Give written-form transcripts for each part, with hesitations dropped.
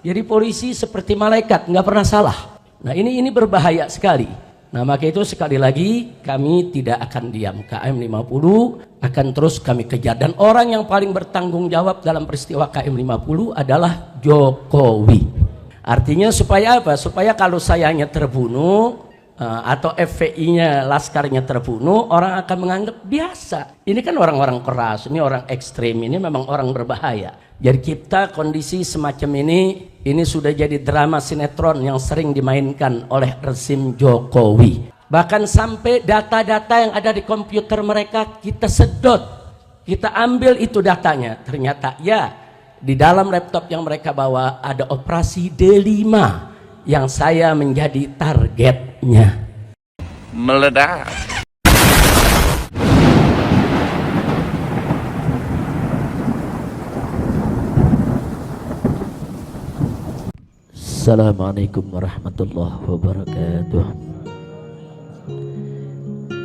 Jadi polisi seperti malaikat, nggak pernah salah. Nah ini berbahaya sekali. Nah maka itu sekali lagi kami tidak akan diam. KM 50 akan terus kami kejar. Dan orang yang paling bertanggung jawab dalam peristiwa KM 50 adalah Jokowi. Artinya supaya apa? Supaya kalau sayanya terbunuh atau FPI-nya, laskarnya terbunuh, orang akan menganggap biasa. Ini kan orang-orang keras, ini orang ekstrim, ini memang orang berbahaya. Jadi kita kondisi semacam ini sudah jadi drama sinetron yang sering dimainkan oleh rezim Jokowi. Bahkan sampai data-data yang ada di komputer mereka kita sedot, kita ambil itu datanya. Ternyata ya di dalam laptop yang mereka bawa ada operasi D5 yang saya menjadi targetnya. Meledak. Assalamualaikum warahmatullahi wabarakatuh.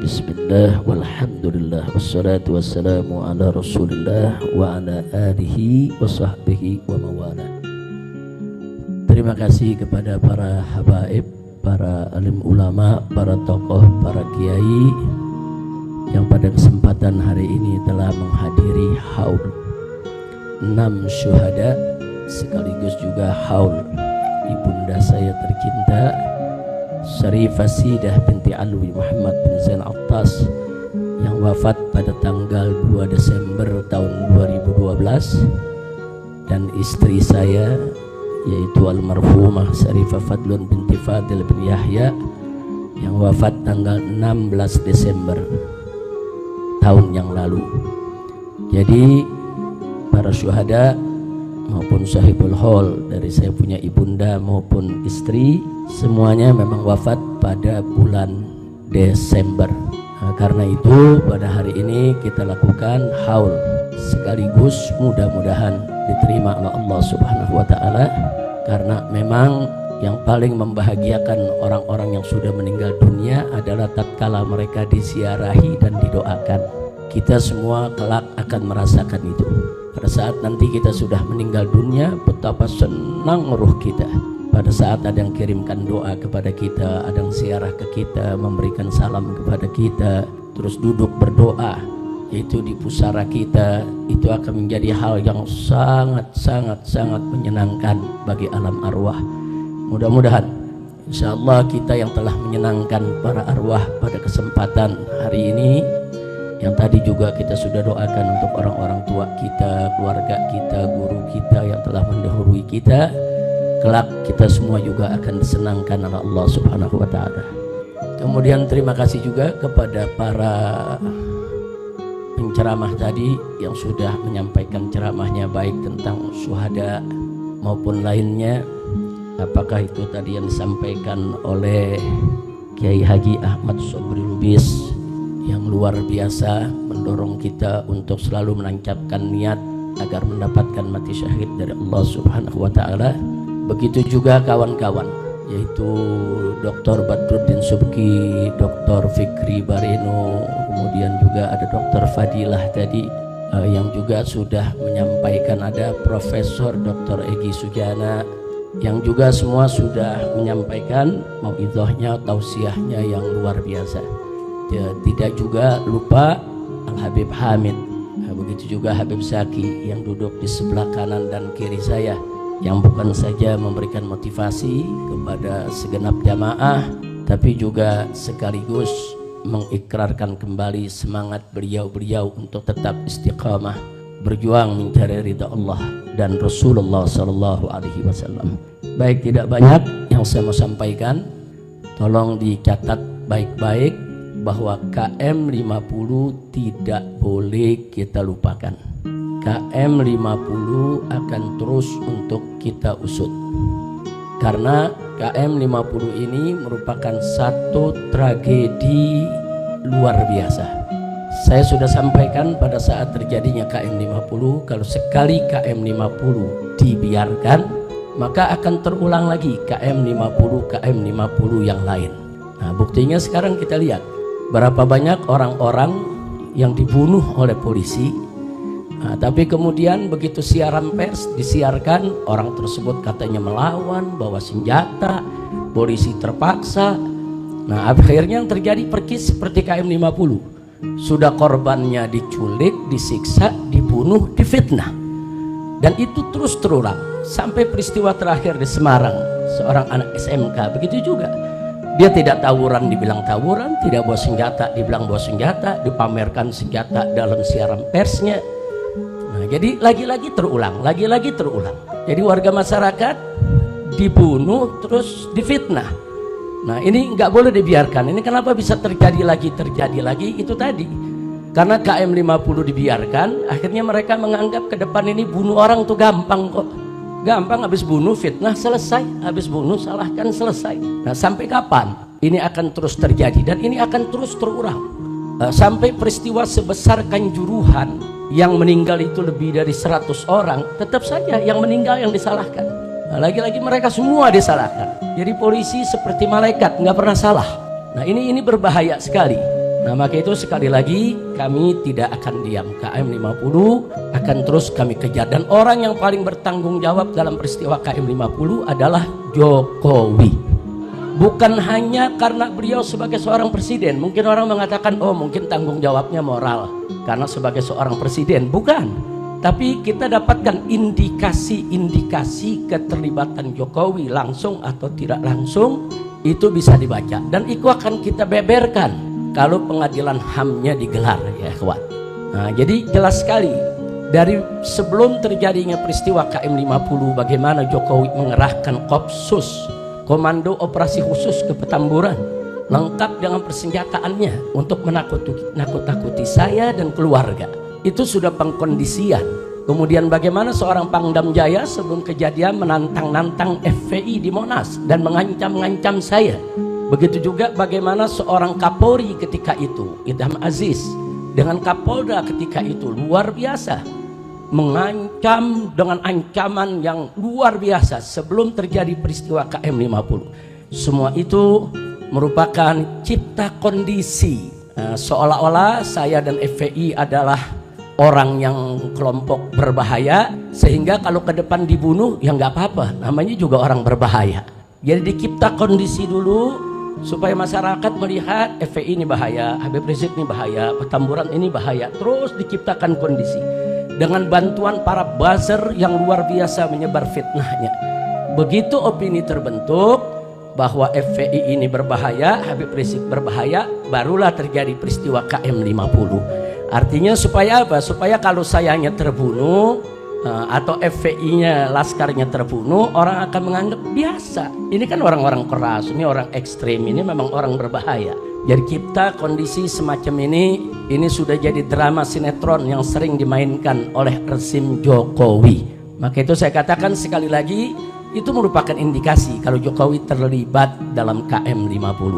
Bismillah walhamdulillah wassalatu wassalamu ala rasulillah wa ala alihi wa sahbihi wa mawala. Terima kasih kepada para habaib, para alim ulama, para tokoh, para kiai yang pada kesempatan hari ini telah menghadiri haul 6 syuhada sekaligus juga haul ibunda saya tercinta Syarifah Sidah binti Alwi Muhammad bin Zain Attas yang wafat pada tanggal 2 Desember tahun 2012, dan istri saya yaitu almarhumah Syarifah Fadlun binti Fadil bin Yahya yang wafat tanggal 16 Desember tahun yang lalu. Jadi para syuhada maupun sahibul haul dari saya punya ibunda maupun istri semuanya memang wafat pada bulan Desember. Nah, karena itu pada hari ini kita lakukan haul sekaligus mudah-mudahan diterima oleh Allah Subhanahu wa taala, karena memang yang paling membahagiakan orang-orang yang sudah meninggal dunia adalah tatkala mereka disiarahi dan didoakan. Kita semua kelak akan merasakan itu. Pada saat nanti kita sudah meninggal dunia, betapa senang ruh kita. Pada saat ada yang kirimkan doa kepada kita, ada yang ziarah ke kita, memberikan salam kepada kita, terus duduk berdoa, yaitu di pusara kita, itu akan menjadi hal yang sangat menyenangkan bagi alam arwah. Mudah-mudahan insyaallah kita yang telah menyenangkan para arwah pada kesempatan hari ini, yang tadi juga kita sudah doakan untuk orang-orang tua kita, keluarga kita, guru kita yang telah mendahului kita, kelak kita semua juga akan disenangkan oleh Allah Subhanahu wa taala. Kemudian terima kasih juga kepada para penceramah tadi yang sudah menyampaikan ceramahnya, baik tentang syuhada maupun lainnya. Apakah itu tadi yang disampaikan oleh Kiai Haji Ahmad Sobri Lubis yang luar biasa mendorong kita untuk selalu menancapkan niat agar mendapatkan mati syahid dari Allah Subhanahu wa taala. Begitu juga kawan-kawan, yaitu Dr. Badruddin Subki, Dr. Fikri Bareno, kemudian juga ada Dr. Fadilah tadi yang juga sudah menyampaikan, ada Profesor Dr. Egy Sujana yang juga semua sudah menyampaikan mauidhahnya, tausiahnya yang luar biasa. Tidak juga lupa Al-Habib Hamid, begitu juga Habib Zaki yang duduk di sebelah kanan dan kiri saya, yang bukan saja memberikan motivasi kepada segenap jamaah, tapi juga sekaligus mengikrarkan kembali semangat beliau-beliau untuk tetap istiqamah berjuang mencari ridha Allah dan Rasulullah Sallallahu Alaihi Wasallam. Baik, tidak banyak yang saya mau sampaikan, tolong dicatat baik-baik bahwa KM 50 tidak boleh kita lupakan. KM 50 akan terus untuk kita usut, karena KM 50 ini merupakan satu tragedi luar biasa. Saya sudah sampaikan pada saat terjadinya KM 50, kalau sekali KM 50 dibiarkan, maka akan terulang lagi KM 50 yang lain. Nah, buktinya sekarang kita lihat berapa banyak orang-orang yang dibunuh oleh polisi Nah, tapi kemudian begitu siaran pers disiarkan, orang tersebut katanya melawan, bawa senjata, polisi terpaksa. Nah, akhirnya yang terjadi persis seperti KM50. Sudah korbannya diculik, disiksa, dibunuh, difitnah. Dan itu terus terulang sampai peristiwa terakhir di Semarang, seorang anak SMK begitu juga. Dia tidak tawuran dibilang tawuran, tidak bawa senjata dibilang bawa senjata, dipamerkan senjata dalam siaran persnya. Nah, jadi lagi-lagi terulang, lagi-lagi terulang. Jadi warga masyarakat dibunuh terus difitnah. Nah, ini nggak boleh dibiarkan. Ini kenapa bisa terjadi lagi itu tadi. Karena KM50 dibiarkan, akhirnya mereka menganggap ke depan ini bunuh orang tuh gampang kok. Gampang, habis bunuh fitnah selesai, habis bunuh salahkan selesai. Nah, sampai kapan ini akan terus terjadi dan ini akan terus terulang sampai peristiwa sebesar Kanjuruhan yang meninggal itu lebih dari 100 orang, tetap saja yang meninggal yang disalahkan. Nah, lagi-lagi mereka semua disalahkan. Jadi polisi seperti malaikat, nggak pernah salah. Nah, ini berbahaya sekali. Nah, maka itu sekali lagi kami tidak akan diam. KM50 akan terus kami kejar. Dan orang yang paling bertanggung jawab dalam peristiwa KM50 adalah Jokowi. Bukan hanya karena beliau sebagai seorang presiden. Mungkin orang mengatakan, oh mungkin tanggung jawabnya moral karena sebagai seorang presiden. Bukan. Tapi kita dapatkan indikasi-indikasi keterlibatan Jokowi langsung atau tidak langsung. Itu bisa dibaca. Dan itu akan kita beberkan kalau pengadilan HAM-nya digelar, ya kawan. Nah, jadi jelas sekali dari sebelum terjadinya peristiwa KM50 bagaimana Jokowi mengerahkan Kopsus, Komando Operasi Khusus ke Petamburan, lengkap dengan persenjataannya untuk menakut-nakuti saya dan keluarga. Itu sudah pengkondisian. Kemudian bagaimana seorang Pangdam Jaya sebelum kejadian menantang-nantang FPI di Monas dan mengancam-ngancam saya. Begitu juga bagaimana seorang Kapolri ketika itu, Idham Aziz, dengan Kapolda ketika itu luar biasa, mengancam dengan ancaman yang luar biasa sebelum terjadi peristiwa KM50. Semua itu merupakan cipta kondisi, seolah-olah saya dan FPI adalah orang yang kelompok berbahaya, sehingga kalau ke depan dibunuh ya nggak apa-apa, namanya juga orang berbahaya. Jadi dicipta kondisi dulu supaya masyarakat melihat FPI ini bahaya, Habib Rizik ini bahaya, Petamburan ini bahaya. Terus diciptakan kondisi dengan bantuan para buzzer yang luar biasa menyebar fitnahnya. Begitu opini terbentuk bahwa FPI ini berbahaya, Habib Rizik berbahaya, barulah terjadi peristiwa KM50. Artinya supaya apa? Supaya kalau sayanya terbunuh atau FPI-nya, laskarnya terbunuh, orang akan menganggap biasa. Ini kan orang-orang keras, ini orang ekstrim, ini memang orang berbahaya. Jadi kita kondisi semacam ini sudah jadi drama sinetron yang sering dimainkan oleh rezim Jokowi. Maka itu saya katakan sekali lagi, itu merupakan indikasi kalau Jokowi terlibat dalam KM50.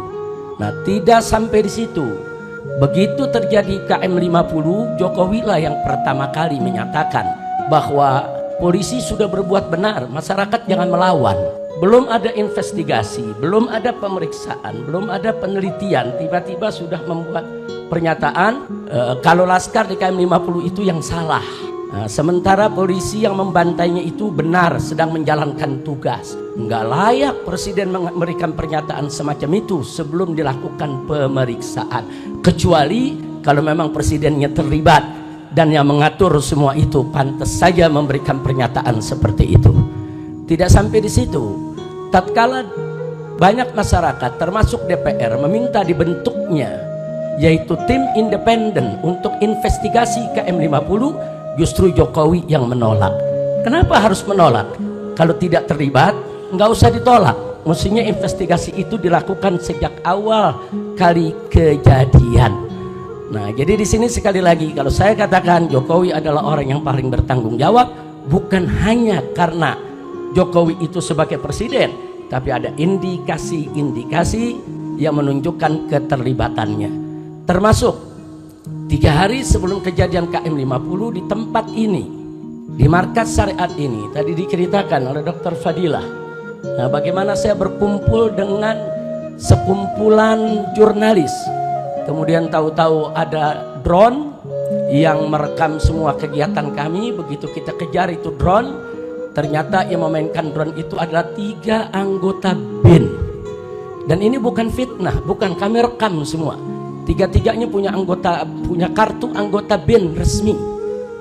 Nah, tidak sampai di situ. Begitu terjadi KM50, Jokowi lah yang pertama kali menyatakan bahwa polisi sudah berbuat benar, masyarakat jangan melawan. Belum ada investigasi, belum ada pemeriksaan, belum ada penelitian, tiba-tiba sudah membuat pernyataan kalau laskar di KM50 itu yang salah. Nah, sementara polisi yang membantainya itu benar, sedang menjalankan tugas. Nggak layak presiden memberikan pernyataan semacam itu sebelum dilakukan pemeriksaan, kecuali kalau memang presidennya terlibat dan yang mengatur semua itu, pantas saja memberikan pernyataan seperti itu. Tidak sampai di situ, tatkala banyak masyarakat termasuk DPR meminta dibentuknya yaitu tim independen untuk investigasi KM50, justru Jokowi yang menolak. Kenapa harus menolak? Kalau tidak terlibat, nggak usah ditolak. Mestinya investigasi itu dilakukan sejak awal kali kejadian. Nah, jadi di sini sekali lagi kalau saya katakan Jokowi adalah orang yang paling bertanggung jawab, bukan hanya karena Jokowi itu sebagai presiden, tapi ada indikasi-indikasi yang menunjukkan keterlibatannya. Termasuk 3 hari sebelum kejadian KM50 di tempat ini, di markas syariat ini, tadi diceritakan oleh Dr. Fadilah. Nah, bagaimana saya berkumpul dengan sekumpulan jurnalis. Kemudian tahu-tahu ada drone yang merekam semua kegiatan kami. Begitu kita kejar itu drone, ternyata yang memainkan drone itu adalah 3 anggota BIN. Dan ini bukan fitnah, bukan, kami rekam semua. 3-tiganya punya kartu anggota BIN resmi.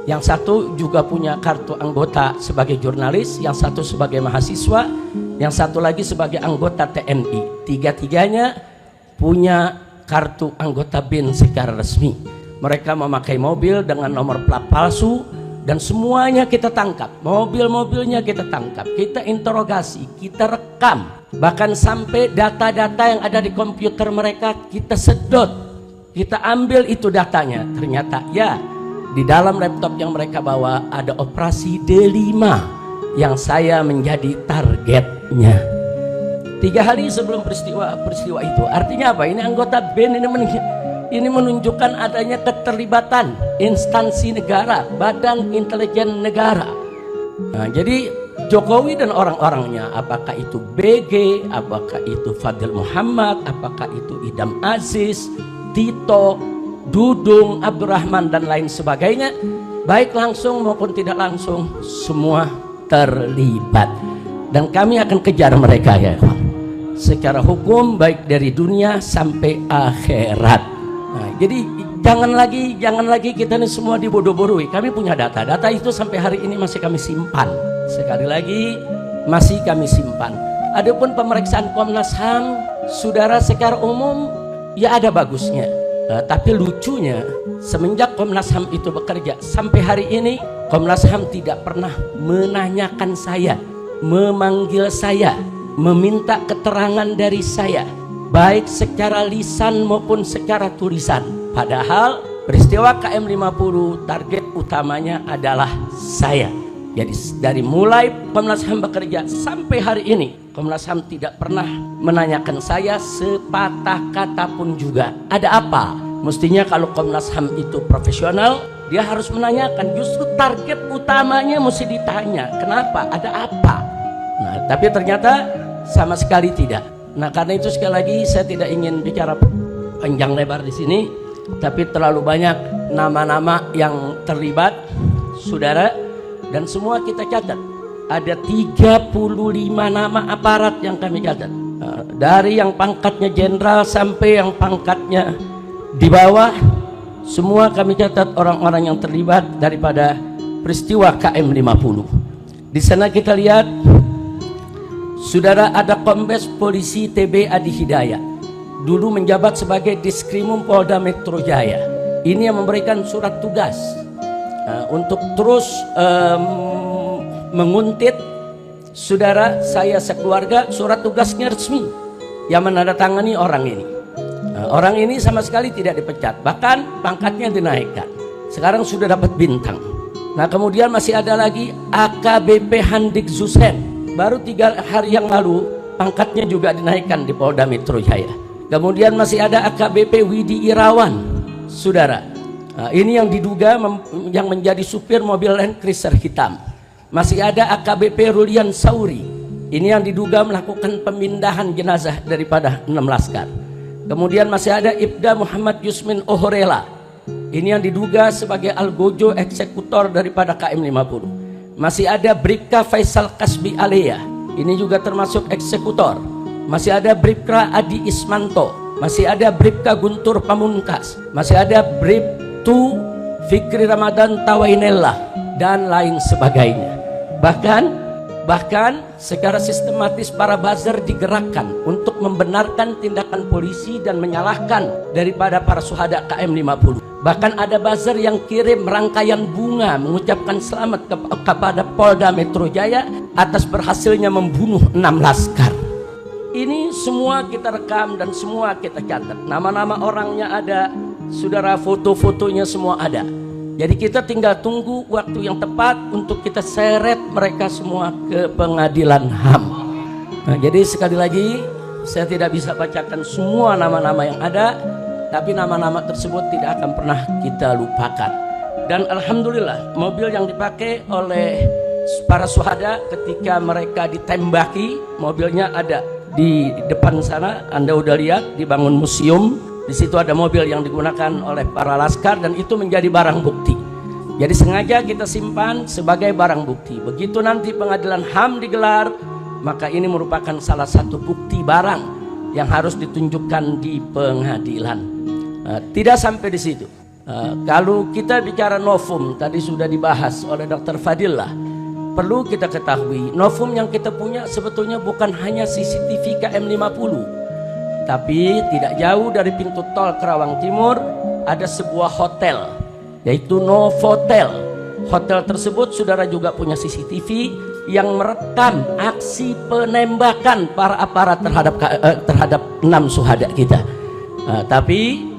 Yang satu juga punya kartu anggota sebagai jurnalis, yang satu sebagai mahasiswa, yang satu lagi sebagai anggota TNI. 3-tiganya punya kartu anggota BIN secara resmi. Mereka memakai mobil dengan nomor plat palsu dan semuanya kita tangkap. Mobil-mobilnya kita tangkap, kita interogasi, kita rekam. Bahkan sampai data-data yang ada di komputer mereka kita sedot, kita ambil itu datanya. Ternyata ya, di dalam laptop yang mereka bawa ada operasi D5 yang saya menjadi targetnya. 3 hari sebelum peristiwa itu. Artinya apa? Ini anggota BIN ini menunjukkan adanya keterlibatan instansi negara, badan intelijen negara. Nah, jadi Jokowi dan orang-orangnya, apakah itu BG, apakah itu Fadil Muhammad, apakah itu Idam Aziz, Tito, Dudung, Abdurrahman dan lain sebagainya, baik langsung maupun tidak langsung, semua terlibat. Dan kami akan kejar mereka ya, secara hukum, baik dari dunia sampai akhirat. Nah, jadi jangan lagi kita ini semua dibodoh-bodohi. Kami punya data itu sampai hari ini masih kami simpan. Sekali lagi masih kami simpan. Adapun pemeriksaan Komnas HAM, saudara, secara umum ya ada bagusnya. Tapi lucunya, semenjak Komnas HAM itu bekerja sampai hari ini, Komnas HAM tidak pernah menanyakan saya, memanggil saya, meminta keterangan dari saya, baik secara lisan maupun secara tulisan. Padahal peristiwa KM50 target utamanya adalah saya. Jadi dari mulai Komnas HAM bekerja sampai hari ini, Komnas HAM tidak pernah menanyakan saya sepatah kata pun juga. Ada apa? Mestinya kalau Komnas HAM itu profesional, dia harus menanyakan. Justru target utamanya mesti ditanya. Kenapa? Ada apa? Nah, tapi ternyata sama sekali tidak. Nah, karena itu sekali lagi saya tidak ingin bicara panjang lebar di sini, tapi terlalu banyak nama-nama yang terlibat, saudara, dan semua kita catat. Ada 35 nama aparat yang kami catat. Dari yang pangkatnya jenderal sampai yang pangkatnya di bawah, semua kami catat orang-orang yang terlibat daripada peristiwa KM50. Di sana kita lihat, saudara, ada Kombes Polisi TB Adi Hidayat, dulu menjabat sebagai Diskrimum Polda Metro Jaya. Ini yang memberikan surat tugas untuk terus menguntit saudara saya sekeluarga. Surat tugasnya resmi yang menandatangani orang ini. Orang ini sama sekali tidak dipecat, bahkan pangkatnya dinaikkan. Sekarang sudah dapat bintang. Nah, kemudian masih ada lagi AKBP Handik Zusen, baru 3 hari yang lalu pangkatnya juga dinaikkan di Polda Metro Jaya. Kemudian masih ada AKBP Widi Irawan, saudara. Nah, ini yang diduga yang menjadi supir mobil Land Cruiser hitam. Masih ada AKBP Rulian Sauri, ini yang diduga melakukan pemindahan jenazah daripada 6 laskar. Kemudian masih ada Ibda Muhammad Yusmin Ohorela, ini yang diduga sebagai algojo eksekutor daripada KM50. Masih ada Bribka Faisal Kasbi Alea, ini juga termasuk eksekutor. Masih ada Bribka Adi Ismanto, masih ada Bribka Guntur Pamungkas, masih ada Bribtu Fikri Ramadan Tawainella, dan lain sebagainya. Bahkan secara sistematis para buzzer digerakkan untuk membenarkan tindakan polisi dan menyalahkan daripada para syuhada KM50. Bahkan ada buzzer yang kirim rangkaian bunga mengucapkan selamat kepada Polda Metro Jaya atas berhasilnya membunuh 6 laskar. Ini semua kita rekam dan semua kita catat. Nama-nama orangnya ada, saudara, foto-fotonya semua ada. Jadi kita tinggal tunggu waktu yang tepat untuk kita seret mereka semua ke pengadilan HAM. Nah, jadi sekali lagi saya tidak bisa bacakan semua nama-nama yang ada, tapi nama-nama tersebut tidak akan pernah kita lupakan. Dan alhamdulillah, mobil yang dipakai oleh para syuhada ketika mereka ditembaki, mobilnya ada di depan sana. Anda udah lihat dibangun museum Di situ ada mobil yang digunakan oleh para laskar dan itu menjadi barang bukti. Jadi sengaja kita simpan sebagai barang bukti. Begitu nanti pengadilan HAM digelar, maka ini merupakan salah satu bukti barang yang harus ditunjukkan di pengadilan. Tidak sampai di situ. Kalau kita bicara novum, tadi sudah dibahas oleh Dr. Fadillah. Perlu kita ketahui, novum yang kita punya sebetulnya bukan hanya CCTV KM50, tapi tidak jauh dari pintu tol Kerawang Timur ada sebuah hotel, yaitu Novotel. Hotel tersebut saudara juga punya CCTV yang merekam aksi penembakan para aparat terhadap 6 syuhada kita. Tapi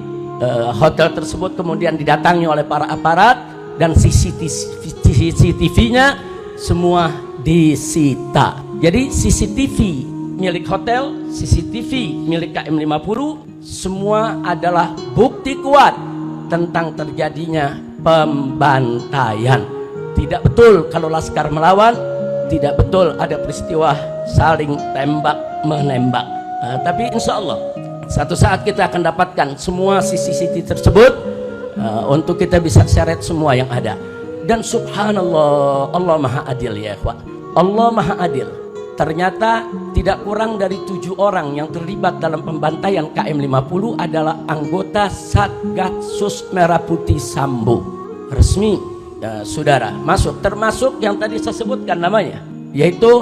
hotel tersebut kemudian didatangi oleh para aparat dan CCTV-nya semua disita. Jadi CCTV milik hotel, CCTV milik KM50 semua adalah bukti kuat tentang terjadinya pembantaian. Tidak betul kalau laskar melawan, tidak betul ada peristiwa saling tembak menembak. Tapi insya Allah satu saat kita akan dapatkan semua CCTV tersebut untuk kita bisa seret semua yang ada. Dan subhanallah, Allah maha adil ya ikhwan. Allah maha adil. Ternyata tidak kurang dari 7 orang yang terlibat dalam pembantaian KM50 adalah anggota Satgasus Merah Putih Sambo. Resmi saudara masuk, termasuk yang tadi saya sebutkan namanya, yaitu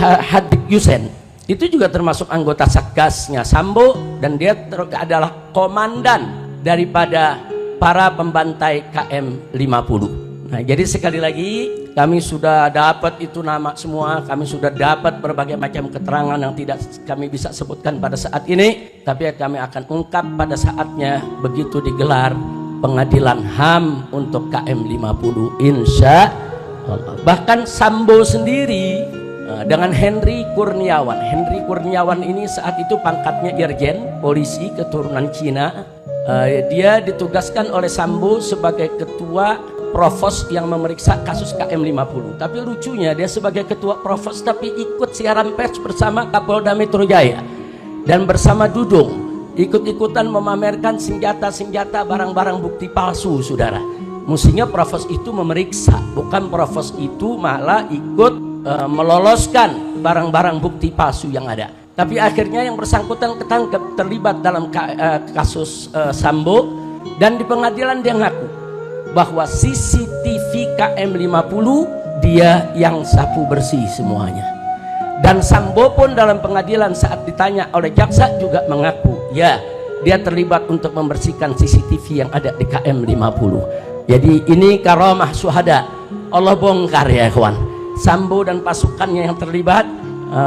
Hadik Yusen. Itu juga termasuk anggota Satgasnya Sambo dan dia adalah komandan daripada para pembantai KM50. Nah, jadi sekali lagi kami sudah dapat itu nama semua, kami sudah dapat berbagai macam keterangan yang tidak kami bisa sebutkan pada saat ini, tapi kami akan ungkap pada saatnya begitu digelar pengadilan HAM untuk KM50 insya Allah. Bahkan Sambo sendiri dengan Henry Kurniawan. Henry Kurniawan ini saat itu pangkatnya Irjen polisi keturunan Cina. Dia ditugaskan oleh Sambo sebagai ketua provos yang memeriksa kasus KM50. Tapi lucunya dia sebagai ketua provos tapi ikut siaran pers bersama Kapolda Metro Jaya dan bersama Dudung ikut-ikutan memamerkan senjata-senjata barang-barang bukti palsu saudara. Mestinya provos itu memeriksa, bukan provos itu malah ikut meloloskan barang-barang bukti palsu yang ada. Tapi akhirnya yang bersangkutan ketangkep terlibat dalam kasus Sambo dan di pengadilan dia ngaku bahwa CCTV KM50 dia yang sapu bersih semuanya. Dan Sambo pun dalam pengadilan saat ditanya oleh jaksa juga mengaku ya dia terlibat untuk membersihkan CCTV yang ada di KM50. Jadi ini karamah syuhada, Allah bongkar ya kawan. Sambo dan pasukannya yang terlibat,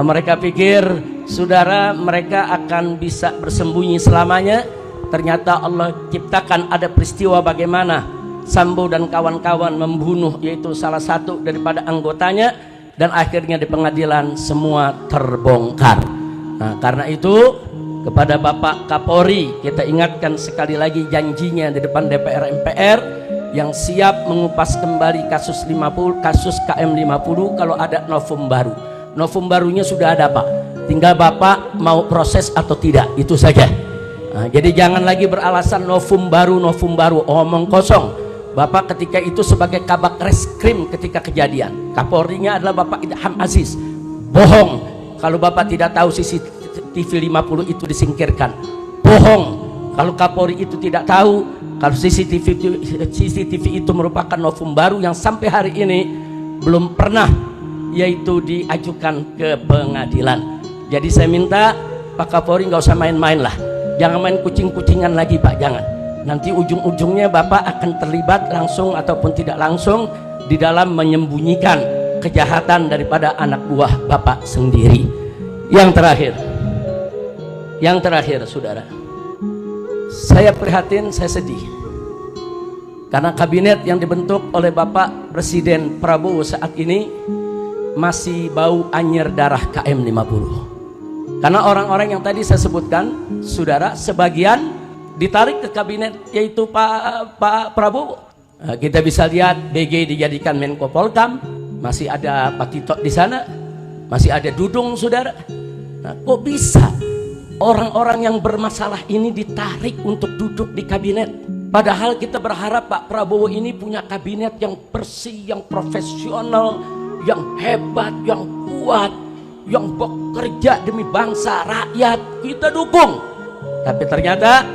mereka pikir saudara mereka akan bisa bersembunyi selamanya. Ternyata Allah ciptakan ada peristiwa bagaimana Sambo dan kawan-kawan membunuh yaitu salah satu daripada anggotanya dan akhirnya di pengadilan semua terbongkar. Nah, karena itu kepada Bapak Kapolri kita ingatkan sekali lagi janjinya di depan DPR MPR yang siap mengupas kembali kasus KM50 kalau ada novum baru. Novum barunya sudah ada Pak, tinggal Bapak mau proses atau tidak, itu saja. Nah, jadi jangan lagi beralasan novum baru, omong kosong. Bapak ketika itu sebagai kabak reskrim ketika kejadian, Kapolrinya adalah Bapak Idham Aziz. Bohong kalau Bapak tidak tahu CCTV 50 itu disingkirkan. Bohong kalau Kapolri itu tidak tahu kalau CCTV itu merupakan novum baru yang sampai hari ini belum pernah yaitu diajukan ke pengadilan. Jadi saya minta Pak Kapolri nggak usah main-main lah, jangan main kucing-kucingan lagi Pak, jangan. Nanti ujung-ujungnya Bapak akan terlibat langsung ataupun tidak langsung di dalam menyembunyikan kejahatan daripada anak buah Bapak sendiri. Yang terakhir saudara, saya prihatin, saya sedih karena kabinet yang dibentuk oleh Bapak Presiden Prabowo saat ini masih bau anyer darah KM50. Karena orang-orang yang tadi saya sebutkan saudara, sebagian ditarik ke kabinet yaitu Pak Prabowo. Kita bisa lihat BG dijadikan Menko Polkam, masih ada Pak Tito di sana, masih ada Dudung saudara. Nah, kok bisa orang-orang yang bermasalah ini ditarik untuk duduk di kabinet. Padahal kita berharap Pak Prabowo ini punya kabinet yang bersih, yang profesional, yang hebat, yang kuat, yang bekerja demi bangsa, rakyat. Kita dukung. Tapi ternyata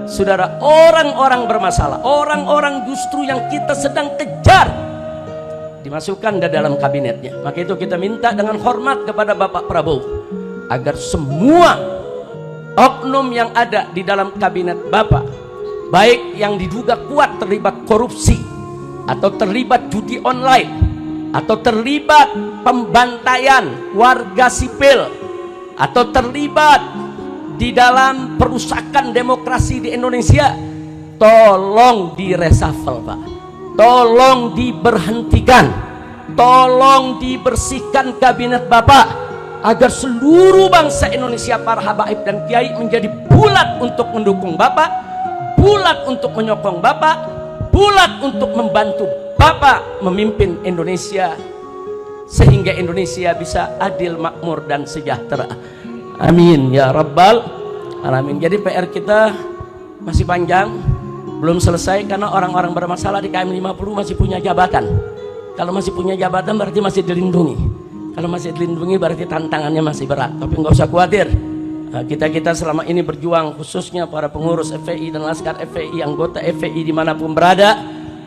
saudara, orang-orang bermasalah, orang-orang justru yang kita sedang kejar, dimasukkan ke dalam kabinetnya. Maka itu kita minta dengan hormat kepada Bapak Prabowo agar semua oknum yang ada di dalam kabinet Bapak, baik yang diduga kuat terlibat korupsi atau terlibat judi online atau terlibat pembantaian warga sipil atau terlibat di dalam perusakan demokrasi di Indonesia, tolong diresafel Pak, tolong diberhentikan, tolong dibersihkan kabinet Bapak agar seluruh bangsa Indonesia, para habaib dan kiai menjadi bulat untuk mendukung Bapak, bulat untuk menyokong Bapak, bulat untuk membantu Bapak memimpin Indonesia sehingga Indonesia bisa adil, makmur dan sejahtera. Amin ya rabbal alamin. Jadi PR kita masih panjang, belum selesai karena orang-orang bermasalah di KM 50 masih punya jabatan. Kalau masih punya jabatan berarti masih dilindungi. Kalau masih dilindungi berarti tantangannya masih berat. Tapi nggak usah khawatir. Kita selama ini berjuang, khususnya para pengurus FPI dan laskar FPI, anggota FPI dimanapun berada,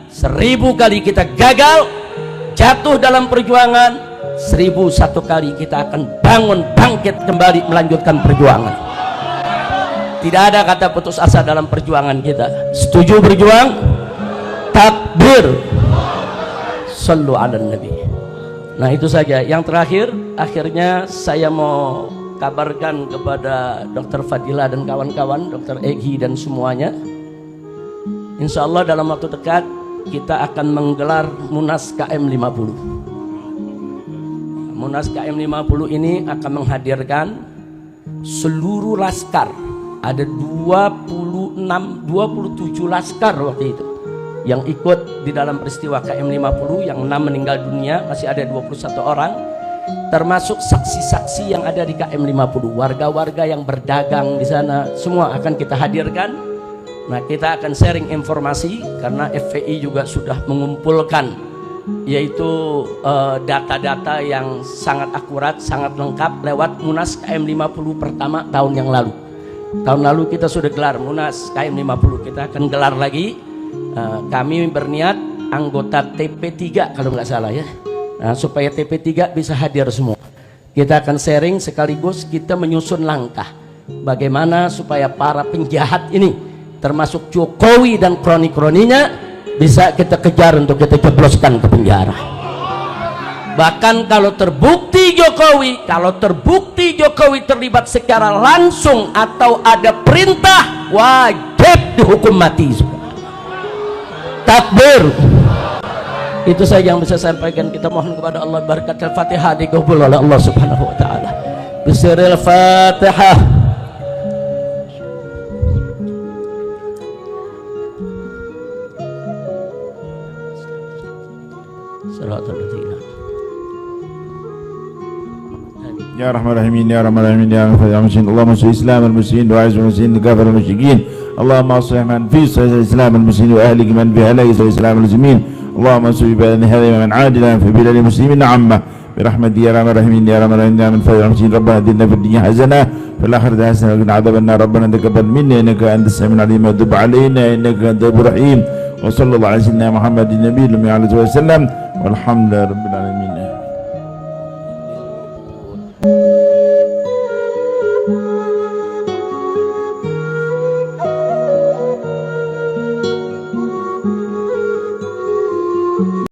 1000 kali kita gagal, jatuh dalam perjuangan, 1001 kali kita akan bangun, bangkit kembali melanjutkan perjuangan. Tidak ada kata putus asa dalam perjuangan kita. Setuju berjuang? Takbir. Sallu ala nabi. Nah itu saja. Yang terakhir, akhirnya saya mau kabarkan kepada Dr. Fadila dan kawan-kawan, Dr. Egi dan semuanya, insya Allah dalam waktu dekat kita akan menggelar Munas KM 50. Munas KM 50 ini akan menghadirkan seluruh laskar. Ada 27 laskar waktu itu yang ikut di dalam peristiwa KM 50, yang 6 meninggal dunia, masih ada 21 orang, termasuk saksi-saksi yang ada di KM 50, warga-warga yang berdagang di sana, semua akan kita hadirkan. Nah, kita akan sharing informasi karena FPI juga sudah mengumpulkan yaitu data-data yang sangat akurat, sangat lengkap lewat Munas KM 50 pertama tahun yang lalu. Tahun lalu kita sudah gelar Munas KM 50, kita akan gelar lagi. Kami berniat anggota TP3 kalau nggak salah ya, nah, supaya TP3 bisa hadir semua. Kita akan sharing sekaligus kita menyusun langkah bagaimana supaya para penjahat ini, termasuk Jokowi dan kroni-kroninya, bisa kita kejar untuk kita jebloskan ke penjara. Bahkan kalau terbukti Jokowi terlibat secara langsung atau ada perintah, wajib dihukum mati. Takbir. Itu saja yang bisa saya sampaikan. Kita mohon kepada Allah berkat Al-Fatihah dikabul oleh Allah Subhanahu wa taala. Bismillahil Fatihah. Salatul Fatihah. Ya Rahman Rahimin, Ya Rahman Rahimin, Ya Rahman Rahimin. Allahumma salli Islam al-muslimin wa aiz al-muslimin kafir al-musyrikin. Allahumma aslih man fi Islam al-muslimin wa ahlik man fi halaki Islam al-muslimin. Allahumma salli bi hadhihi man adila fi bilad al-muslimin 'amma برحمتك يا رحمن الرحيم يا رحمن الرحيم يا من فضل المسلمين ربنا آتنا في الدنيا حسنة وفي الآخرة حسنة وقنا عذاب النار ربنا تقبل منا إنك أنت السميع العليم وتب علينا إنك أنت التواب الرحيم وصلى الله على سيدنا محمد النبي صلى الله عليه وسلم والحمد لله رب العالمين.